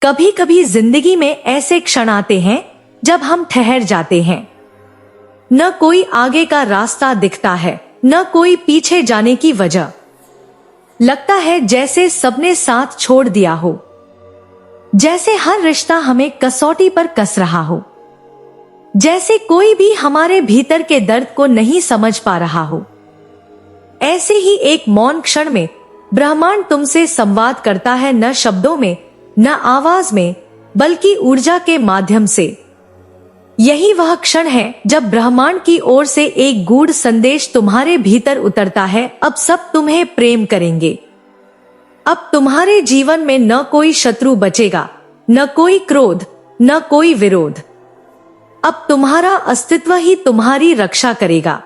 कभी कभी जिंदगी में ऐसे क्षण आते हैं जब हम ठहर जाते हैं। न कोई आगे का रास्ता दिखता है, न कोई पीछे जाने की वजह। लगता है जैसे सबने साथ छोड़ दिया हो, जैसे हर रिश्ता हमें कसौटी पर कस रहा हो, जैसे कोई भी हमारे भीतर के दर्द को नहीं समझ पा रहा हो। ऐसे ही एक मौन क्षण में ब्रह्मांड तुमसे संवाद करता है, न शब्दों में, न आवाज में, बल्कि ऊर्जा के माध्यम से। यही वह क्षण है जब ब्रह्मांड की ओर से एक गूढ़ संदेश तुम्हारे भीतर उतरता है, अब सब तुम्हें प्रेम करेंगे। अब तुम्हारे जीवन में न कोई शत्रु बचेगा, न कोई क्रोध, न कोई विरोध। अब तुम्हारा अस्तित्व ही तुम्हारी रक्षा करेगा।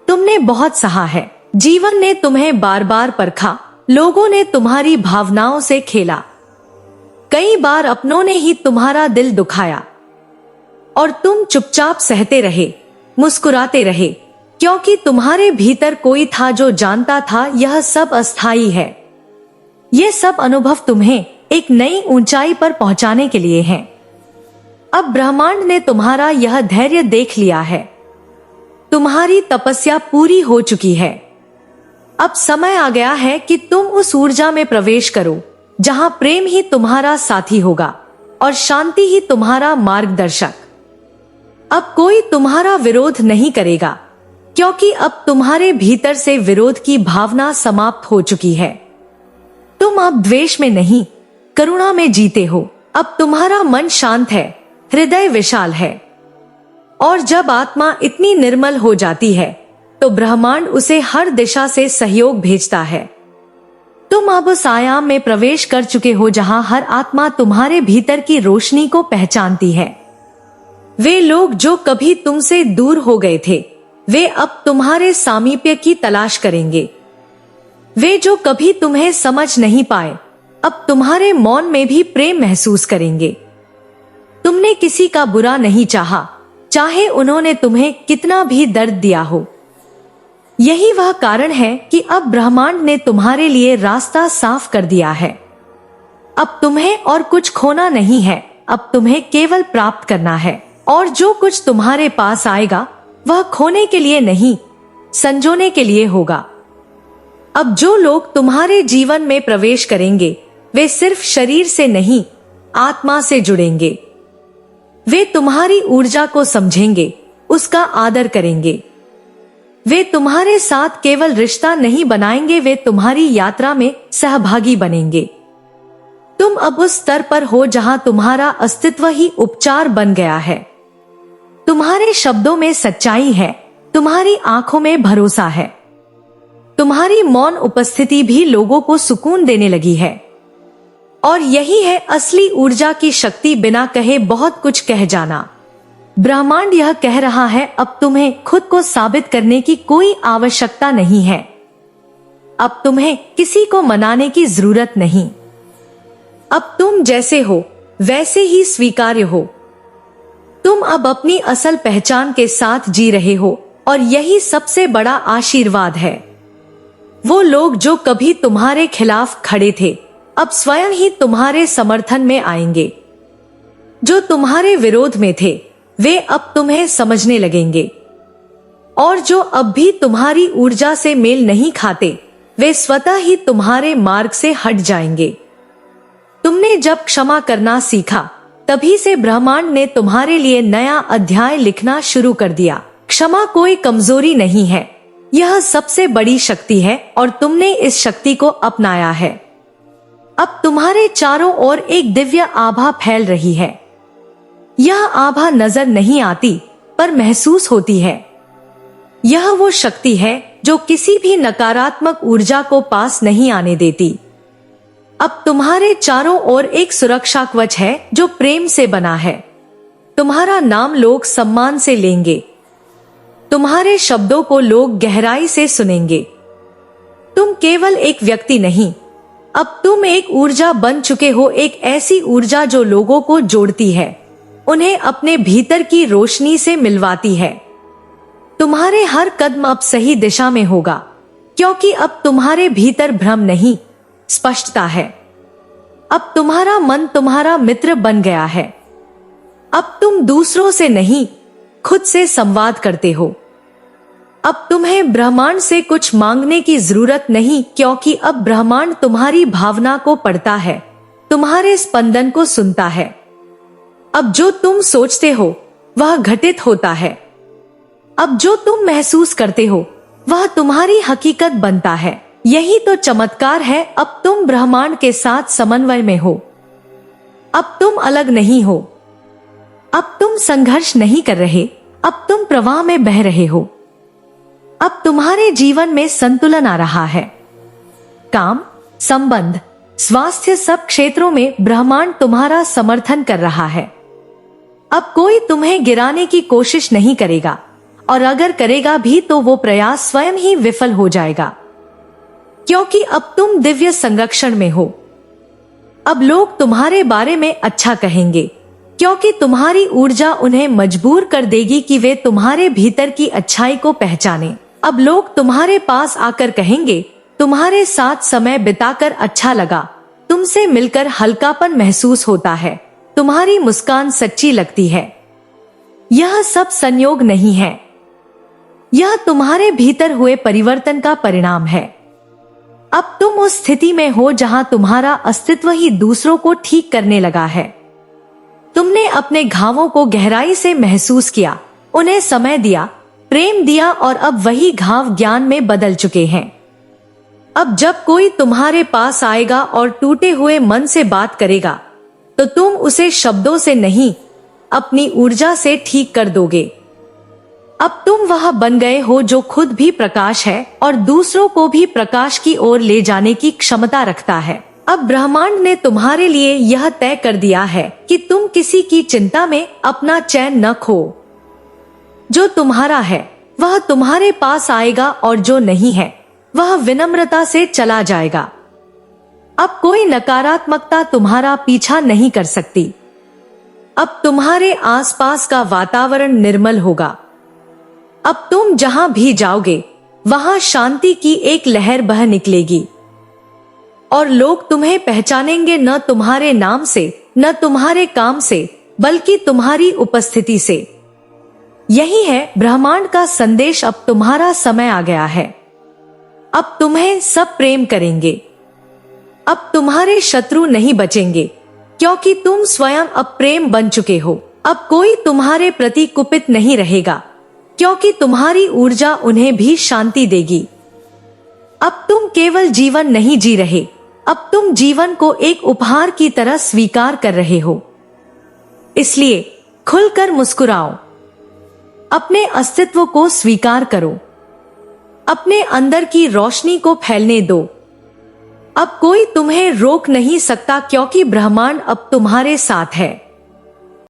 तुमने बहुत सहा है, जीवन ने तुम्हें बार बार परखा, लोगों ने तुम्हारी भावनाओं से खेला, कई बार अपनों ने ही तुम्हारा दिल दुखाया, और तुम चुपचाप सहते रहे, मुस्कुराते रहे, क्योंकि तुम्हारे भीतर कोई था जो जानता था यह सब अस्थाई है। ये सब अनुभव तुम्हें एक नई ऊंचाई पर पहुंचाने के लिए हैं। अब ब्रह्मांड ने तुम्हारा यह धैर्य देख लिया है, तुम्हारी तपस्या पूरी हो चुकी है। अब समय आ गया है कि तुम उस ऊर्जा में प्रवेश करो जहां प्रेम ही तुम्हारा साथी होगा और शांति ही तुम्हारा मार्गदर्शक। अब कोई तुम्हारा विरोध नहीं करेगा, क्योंकि अब तुम्हारे भीतर से विरोध की भावना समाप्त हो चुकी है। तुम अब द्वेष में नहीं, करुणा में जीते हो। अब तुम्हारा मन शांत है, हृदय विशाल है, और जब आत्मा इतनी निर्मल हो जाती है तो ब्रह्मांड उसे हर दिशा से सहयोग भेजता है। तुम अब उस आयाम में प्रवेश कर चुके हो जहां हर आत्मा तुम्हारे भीतर की रोशनी को पहचानती है। वे लोग जो कभी तुमसे दूर हो गए थे, वे अब तुम्हारे सामीप्य की तलाश करेंगे। वे जो कभी तुम्हें समझ नहीं पाए, अब तुम्हारे मौन में भी प्रेम महसूस करेंगे। तुमने किसी का बुरा नहीं चाहा, चाहे उन्होंने तुम्हें कितना भी दर्द दिया हो। यही वह कारण है कि अब ब्रह्मांड ने तुम्हारे लिए रास्ता साफ कर दिया है। अब तुम्हें और कुछ खोना नहीं है, अब तुम्हें केवल प्राप्त करना है, और जो कुछ तुम्हारे पास आएगा वह खोने के लिए नहीं, संजोने के लिए होगा। अब जो लोग तुम्हारे जीवन में प्रवेश करेंगे वे सिर्फ शरीर से नहीं, आत्मा से जुड़ेंगे। वे तुम्हारी ऊर्जा को समझेंगे, उसका आदर करेंगे। वे तुम्हारे साथ केवल रिश्ता नहीं बनाएंगे, वे तुम्हारी यात्रा में सहभागी बनेंगे। तुम अब उस स्तर पर हो जहां तुम्हारा अस्तित्व ही उपचार बन गया है। तुम्हारे शब्दों में सच्चाई है, तुम्हारी आंखों में भरोसा है, तुम्हारी मौन उपस्थिति भी लोगों को सुकून देने लगी है। और यही है असली ऊर्जा की शक्ति, बिना कहे बहुत कुछ कह जाना। ब्रह्मांड यह कह रहा है, अब तुम्हें खुद को साबित करने की कोई आवश्यकता नहीं है। अब तुम्हें किसी को मनाने की जरूरत नहीं। अब तुम जैसे हो वैसे ही स्वीकार्य हो। तुम अब अपनी असल पहचान के साथ जी रहे हो, और यही सबसे बड़ा आशीर्वाद है। वो लोग जो कभी तुम्हारे खिलाफ खड़े थे, अब स्वयं ही तुम्हारे समर्थन में आएंगे। जो तुम्हारे विरोध में थे, वे अब तुम्हें समझने लगेंगे, और जो अब भी तुम्हारी ऊर्जा से मेल नहीं खाते, वे स्वतः ही तुम्हारे मार्ग से हट जाएंगे। तुमने जब क्षमा करना सीखा, तभी से ब्रह्मांड ने तुम्हारे लिए नया अध्याय लिखना शुरू कर दिया। क्षमा कोई कमजोरी नहीं है, यह सबसे बड़ी शक्ति है, और तुमने इस शक्ति को अपनाया है। अब तुम्हारे चारों ओर एक दिव्य आभा फैल रही है। यह आभा नजर नहीं आती, पर महसूस होती है। यह वो शक्ति है जो किसी भी नकारात्मक ऊर्जा को पास नहीं आने देती। अब तुम्हारे चारों ओर एक सुरक्षा कवच है जो प्रेम से बना है। तुम्हारा नाम लोग सम्मान से लेंगे, तुम्हारे शब्दों को लोग गहराई से सुनेंगे। तुम केवल एक व्यक्ति नहीं, अब तुम एक ऊर्जा बन चुके हो, एक ऐसी ऊर्जा जो लोगों को जोड़ती है, उन्हें अपने भीतर की रोशनी से मिलवाती है। तुम्हारे हर कदम अब सही दिशा में होगा, क्योंकि अब तुम्हारे भीतर भ्रम नहीं, स्पष्टता है। अब तुम्हारा मन तुम्हारा मित्र बन गया है। अब तुम दूसरों से नहीं, खुद से संवाद करते हो। अब तुम्हें ब्रह्मांड से कुछ मांगने की जरूरत नहीं, क्योंकि अब ब्रह्मांड तुम्हारी भावना को पढ़ता है, तुम्हारे स्पंदन को सुनता है। अब जो तुम सोचते हो वह घटित होता है। अब जो तुम महसूस करते हो वह तुम्हारी हकीकत बनता है। यही तो चमत्कार है। अब तुम ब्रह्मांड के साथ समन्वय में हो। अब तुम अलग नहीं हो। अब तुम संघर्ष नहीं कर रहे, अब तुम प्रवाह में बह रहे हो। अब तुम्हारे जीवन में संतुलन आ रहा है। काम, संबंध, स्वास्थ्य, सब क्षेत्रों में ब्रह्मांड तुम्हारा समर्थन कर रहा है। अब कोई तुम्हें गिराने की कोशिश नहीं करेगा, और अगर करेगा भी तो वो प्रयास स्वयं ही विफल हो जाएगा, क्योंकि अब तुम दिव्य संरक्षण में हो। अब लोग तुम्हारे बारे में अच्छा कहेंगे, क्योंकि तुम्हारी ऊर्जा उन्हें मजबूर कर देगी कि वे तुम्हारे भीतर की अच्छाई को पहचानें। अब लोग तुम्हारे पास आकर कहेंगे, तुम्हारे साथ समय बिताकर अच्छा लगा, तुमसे मिलकर हल्कापन महसूस होता है, तुम्हारी मुस्कान सच्ची लगती है। यह सब संयोग नहीं है, यह तुम्हारे भीतर हुए परिवर्तन का परिणाम है। अब तुम उस स्थिति में हो जहां तुम्हारा अस्तित्व ही दूसरों को ठीक करने लगा है। तुमने अपने घावों को गहराई से महसूस किया, उन्हें समय दिया, प्रेम दिया, और अब वही घाव ज्ञान में बदल चुके हैं। अब जब कोई तुम्हारे पास आएगा और टूटे हुए मन से बात करेगा, तो तुम उसे शब्दों से नहीं, अपनी ऊर्जा से ठीक कर दोगे। अब तुम वह बन गए हो जो खुद भी प्रकाश है और दूसरों को भी प्रकाश की ओर ले जाने की क्षमता रखता है। अब ब्रह्मांड ने तुम्हारे लिए यह तय कर दिया है कि तुम किसी की चिंता में अपना चैन न खो। जो तुम्हारा है वह तुम्हारे पास आएगा, और जो नहीं है वह विनम्रता से चला जाएगा। अब कोई नकारात्मकता तुम्हारा पीछा नहीं कर सकती। अब तुम्हारे आसपास का वातावरण निर्मल होगा। अब तुम जहां भी जाओगे वहां शांति की एक लहर बह निकलेगी, और लोग तुम्हें पहचानेंगे न तुम्हारे नाम से, न तुम्हारे काम से, बल्कि तुम्हारी उपस्थिति से। यही है ब्रह्मांड का संदेश। अब तुम्हारा समय आ गया है। अब तुम्हें सब प्रेम करेंगे। अब तुम्हारे शत्रु नहीं बचेंगे, क्योंकि तुम स्वयं अब प्रेम बन चुके हो। अब कोई तुम्हारे प्रति कुपित नहीं रहेगा, क्योंकि तुम्हारी ऊर्जा उन्हें भी शांति देगी। अब तुम केवल जीवन नहीं जी रहे, अब तुम जीवन को एक उपहार की तरह स्वीकार कर रहे हो। इसलिए खुलकर मुस्कुराओ, अपने अस्तित्व को स्वीकार करो, अपने अंदर की रोशनी को फैलने दो। अब कोई तुम्हें रोक नहीं सकता, क्योंकि ब्रह्मांड अब तुम्हारे साथ है।